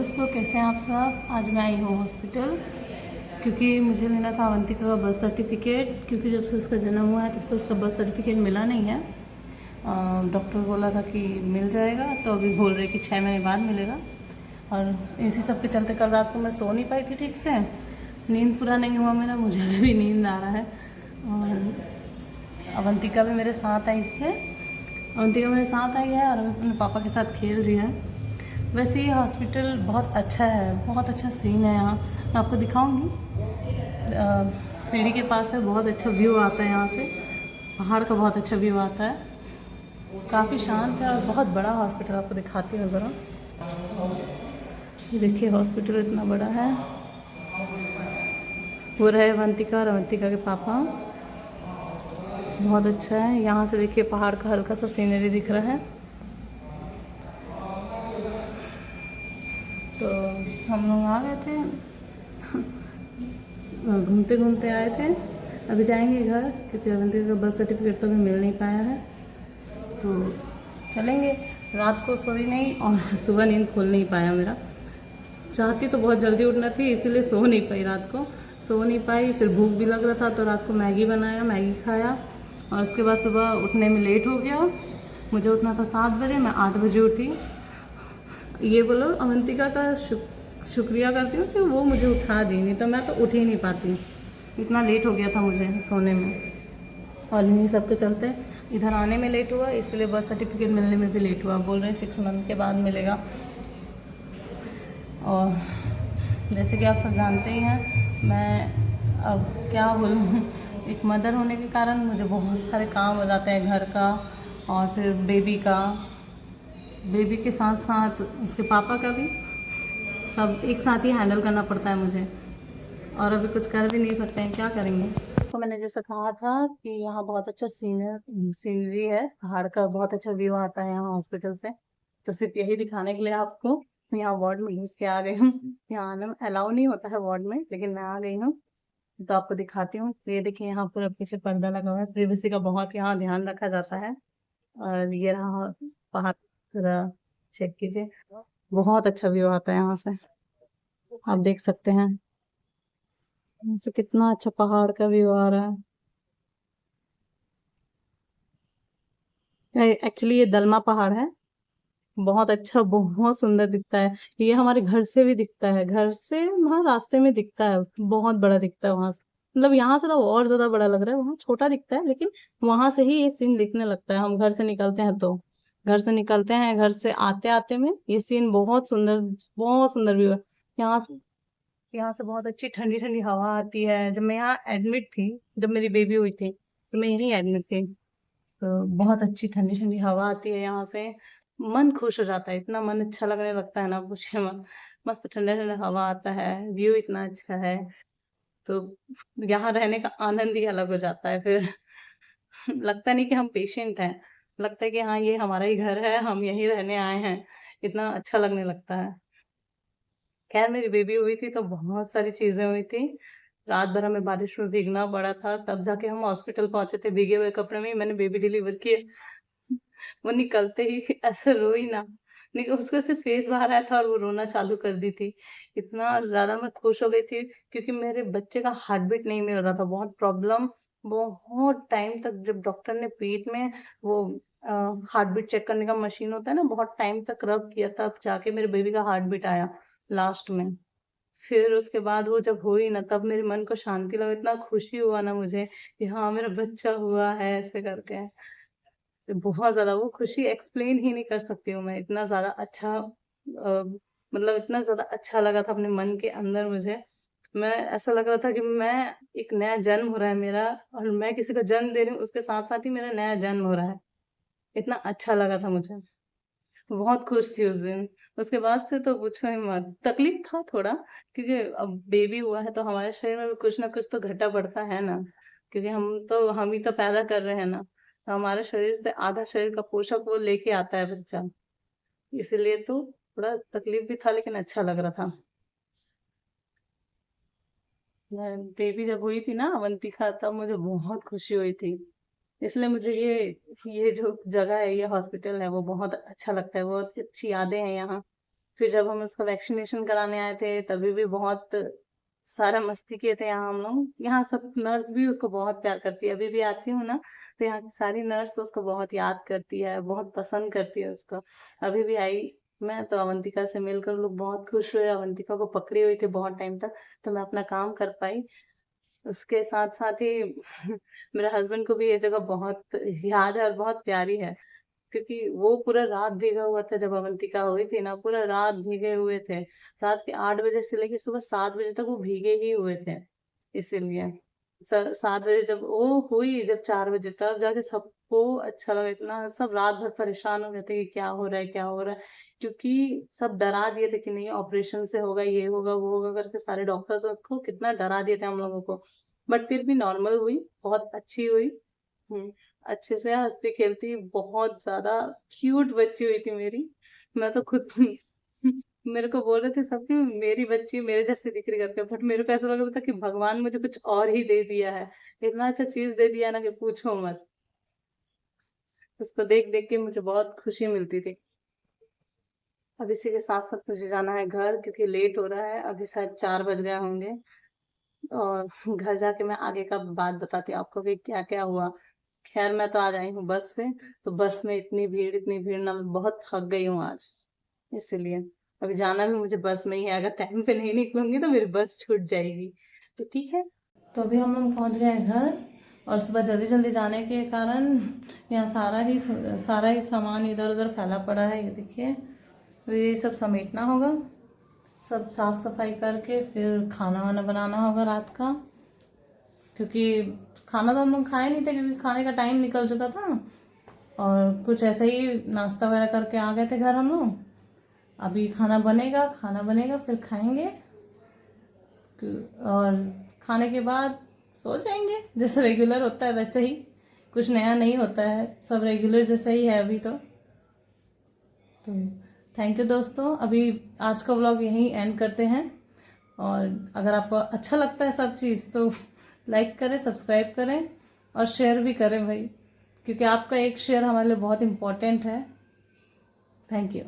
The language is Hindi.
दोस्तों, कैसे हैं आप सब। आज मैं आई हूँ हॉस्पिटल क्योंकि मुझे लेना था अवंतिका का बर्थ सर्टिफिकेट, क्योंकि जब से उसका जन्म हुआ है तब से उसका बर्थ सर्टिफिकेट मिला नहीं है। डॉक्टर बोला था कि मिल जाएगा, तो अभी बोल रहे कि 6 महीने बाद मिलेगा। और इसी सब के चलते कल रात को मैं सो नहीं पाई थी ठीक से, नींद पूरा नहीं हुआ मेरा, मुझे अभी भी नींद आ रहा है। और अवंतिका भी मेरे साथ आई है, अवंतिका मेरे साथ आई है और अपने पापा के साथ खेल रही है। वैसे ये हॉस्पिटल बहुत अच्छा है, बहुत अच्छा सीन है यहाँ, मैं आपको दिखाऊंगी। सीढ़ी के पास है, बहुत अच्छा व्यू आता है यहाँ से, पहाड़ का बहुत अच्छा व्यू आता है। काफ़ी शांत है और बहुत बड़ा हॉस्पिटल, आपको दिखाती हूँ ज़रा। ये देखिए हॉस्पिटल इतना बड़ा है। वो रहे अवंतिका और अवंतिका के पापा। बहुत अच्छा है। यहाँ से देखिए पहाड़ का हल्का सा सीनरी दिख रहा है। तो हम लोग आ गए थे, घूमते घूमते आए थे। अभी जाएंगे घर क्योंकि अवंतिका का बर्थ सर्टिफिकेट तो अभी मिल नहीं पाया है, तो चलेंगे। रात को सोई नहीं और सुबह नींद खुल नहीं पाया मेरा। चाहती तो बहुत जल्दी उठना थी, इसीलिए सो नहीं पाई, रात को सो नहीं पाई। फिर भूख भी लग रहा था तो रात को मैगी बनाया, मैगी खाया और उसके बाद सुबह उठने में लेट हो गया। मुझे उठना था 7 बजे, मैं 8 बजे उठी। ये बोलो अवंतिका का शुक्रिया करती हूँ कि वो मुझे उठा दी, नहीं तो मैं तो उठ ही नहीं पाती, इतना लेट हो गया था मुझे सोने में। और इन्हीं सब के चलते इधर आने में लेट हुआ, इसलिए बर्थ सर्टिफिकेट मिलने में भी लेट हुआ। बोल रहे हैं 6 मंथ के बाद मिलेगा। और जैसे कि आप सब जानते ही हैं, मैं अब क्या बोलूँ एक मदर होने के कारण मुझे बहुत सारे काम हो जाते हैं घर का, और फिर बेबी के साथ साथ उसके पापा का भी, सब एक साथ ही हैंडल करना पड़ता है मुझे। और अभी कुछ कर भी नहीं सकते हैं, क्या करेंगे। तो मैंने जैसे कहा था कि यहाँ बहुत अच्छा सीनरी है, पहाड़ का बहुत अच्छा व्यू आता है यहाँ हॉस्पिटल से। तो सिर्फ यही दिखाने के लिए आपको यहाँ वार्ड में घुस के आ गई हूँ। यहाँ आना अलाउ नहीं होता है वार्ड में, लेकिन मैं आ गई हूँ तो आपको दिखाती हूँ। ये देखिए यहाँ पूरा पीछे पर्दा लगा हुआ है, प्रिवेसी का बहुत यहाँ ध्यान रखा जाता है। और ये रहा पहाड़, थोड़ा चेक कीजिए, बहुत अच्छा व्यू आता है यहाँ से, आप देख सकते हैं यहाँ से कितना अच्छा पहाड़ का व्यू आ रहा है। एक्चुअली ये दलमा पहाड़ है, बहुत अच्छा, बहुत सुंदर दिखता है। ये हमारे घर से भी दिखता है, घर से वहाँ रास्ते में दिखता है, बहुत बड़ा दिखता है वहां से। मतलब यहाँ से तो और ज्यादा बड़ा लग रहा है, वहाँ छोटा दिखता है, लेकिन वहां से ही ये सीन दिखने लगता है। हम घर से निकलते हैं तो, घर से निकलते हैं, घर से आते आते में ये सीन बहुत सुंदर, बहुत सुंदर व्यू है। यहाँ से बहुत अच्छी ठंडी ठंडी हवा आती है। जब मैं यहाँ एडमिट थी, जब मेरी बेबी हुई थी तो मैं यहीं एडमिट थी, तो बहुत अच्छी ठंडी ठंडी हवा आती है यहाँ से। मन खुश हो जाता है, इतना मन अच्छा लगने लगता है ना, पूछिए मत। मस्त ठंडा ठंडा हवा आता है, व्यू इतना अच्छा है, तो यहाँ रहने का आनंद ही अलग हो जाता है फिर। लगता नहीं कि हम पेशेंट हैं, लगता है कि हाँ ये हमारा ही घर है, हम यहीं रहने आए हैं, इतना अच्छा लगने लगता है। खैर मेरी बेबी हुई थी तो बहुत सारी चीजें हुई थी। रात भर हमें बारिश में भीगना पड़ा था, तब जाके हम हॉस्पिटल पहुंचे थे। भीगे हुए कपड़े में ही मैंने बेबी डिलीवर किया। वो निकलते ही ऐसे रोई ना, लेकिन उसका सिर्फ फेस बाहर आया था और वो रोना चालू कर दी थी। इतना ज्यादा मैं खुश हो गई थी क्योंकि मेरे बच्चे का हार्ट बीट नहीं मिल रहा था, बहुत प्रॉब्लम। बहुत टाइम तक जब डॉक्टर ने पेट में वो हार्ट बीट चेक करने का मशीन होता है ना, बहुत टाइम तक रब किया, तब जाके मेरे बेबी का हार्ट बीट आया लास्ट में। फिर उसके बाद वो जब हुई ना, तब मेरे मन को शांति लगा, इतना खुशी हुआ ना मुझे कि हाँ मेरा बच्चा हुआ है, ऐसे करके। बहुत ज़्यादा वो खुशी एक्सप्लेन ही नहीं कर सकती हूँ मैं, इतना ज़्यादा अच्छा मतलब इतना ज़्यादा अच्छा लगा था अपने मन के अंदर मुझे। मैं ऐसा लग रहा था कि मैं एक नया जन्म हो रहा है मेरा, और मैं किसी को जन्म दे रही हूँ, उसके साथ साथ ही मेरा नया जन्म हो रहा है। इतना अच्छा लगा था मुझे, बहुत खुश थी उस दिन। उसके बाद से तो पूछो ही मत, तकलीफ था थोड़ा, क्योंकि अब बेबी हुआ है तो हमारे शरीर में भी कुछ ना कुछ तो घटा पड़ता है ना, क्योंकि हम ही तो पैदा कर रहे हैं ना, तो हमारे शरीर से आधा शरीर का पोषक वो लेके आता है बच्चा, इसीलिए तो थोड़ा तकलीफ भी था, लेकिन अच्छा लग रहा था। बेबी जब हुई थी ना अवंतिका, तब मुझे बहुत खुशी हुई थी, इसलिए मुझे ये जो जगह है, ये हॉस्पिटल है, वो बहुत अच्छा लगता है, बहुत अच्छी यादें हैं यहाँ। फिर जब हम उसका वैक्सीनेशन कराने आए थे तभी भी बहुत सारा मस्ती किए थे यहाँ हम लोग। यहाँ सब नर्स भी उसको बहुत प्यार करती है, अभी भी आती हूँ ना तो यहाँ की सारी नर्स उसको बहुत याद करती है, बहुत पसंद करती है उसको। अभी भी आई मैं तो अवंतिका से मिलकर लोग बहुत खुश हुए, अवंतिका को पकड़ी हुई थी बहुत टाइम तक, तो मैं अपना काम कर पाई। उसके साथ साथ ही मेरे हस्बैंड को भी ये जगह बहुत याद है और बहुत प्यारी है, क्योंकि वो पूरा रात भीगा हुआ था जब अवंतिका हुई थी ना, पूरा रात भीगे हुए थे। रात के 8 बजे से लेके सुबह 7 बजे तक वो भीगे ही हुए थे। इसीलिए 7 बजे जब वो हुई, जब 4 बजे तब जाके सबको अच्छा लगा। इतना सब रात भर परेशान हो गए थे कि क्या हो रहा है क्या हो रहा है, क्योंकि सब डरा दिए थे कि नहीं ऑपरेशन से होगा, ये होगा वो होगा करके, सारे डॉक्टर्स उसको कितना डरा दिए थे हम लोगों को। बट फिर भी नॉर्मल हुई, बहुत अच्छी हुई। हम्म, अच्छे से हंसती खेलती, बहुत ज्यादा क्यूट बच्ची हुई थी मेरी। मैं तो खुद मेरे को बोल रहे थे सबकी मेरी बच्ची मेरे जैसी दिख रही करके, बट मेरे को ऐसा लग रहा था कि भगवान मुझे कुछ और ही दे दिया है। इतना अच्छा चीज दे दिया ना कि पूछो मत। उसको देख देख के मुझे बहुत खुशी मिलती थी। अब इसी के साथ साथ मुझे जाना है घर, क्योंकि लेट हो रहा है, अभी शायद 4 बज गए होंगे। और घर जाके मैं आगे का बात बताती हूँ आपको कि क्या क्या हुआ। खैर मैं तो आज आई हूँ बस से, तो बस में इतनी भीड़ ना, मैं बहुत थक गई हूँ आज, इसीलिए अभी जाना भी मुझे बस में ही है। अगर टाइम पे नहीं निकलूंगी तो मेरी बस छूट जाएगी। तो ठीक है, तो अभी हम लोग पहुंच गए हैं घर। और सुबह जल्दी जल्दी जाने के कारण यहाँ सारा ही सामान इधर उधर फैला पड़ा है, ये देखिए। तो ये सब समेटना होगा, सब साफ सफाई करके फिर खाना वाना बनाना होगा रात का, क्योंकि खाना तो हम लोग खाए नहीं थे क्योंकि खाने का टाइम निकल चुका था। और कुछ ऐसे ही नाश्ता वगैरह करके आ गए थे घर हम लोग। अभी खाना बनेगा फिर खाएंगे। और खाने के बाद सो जाएंगे, जैसे रेगुलर होता है वैसे ही, कुछ नया नहीं होता है, सब रेगुलर जैसा ही है अभी तो थैंक यू दोस्तों, अभी आज का व्लॉग यहीं एंड करते हैं। और अगर आपको अच्छा लगता है सब चीज़ तो लाइक करें, सब्सक्राइब करें और शेयर भी करें भाई, क्योंकि आपका एक शेयर हमारे लिए बहुत इम्पोर्टेंट है। Thank you.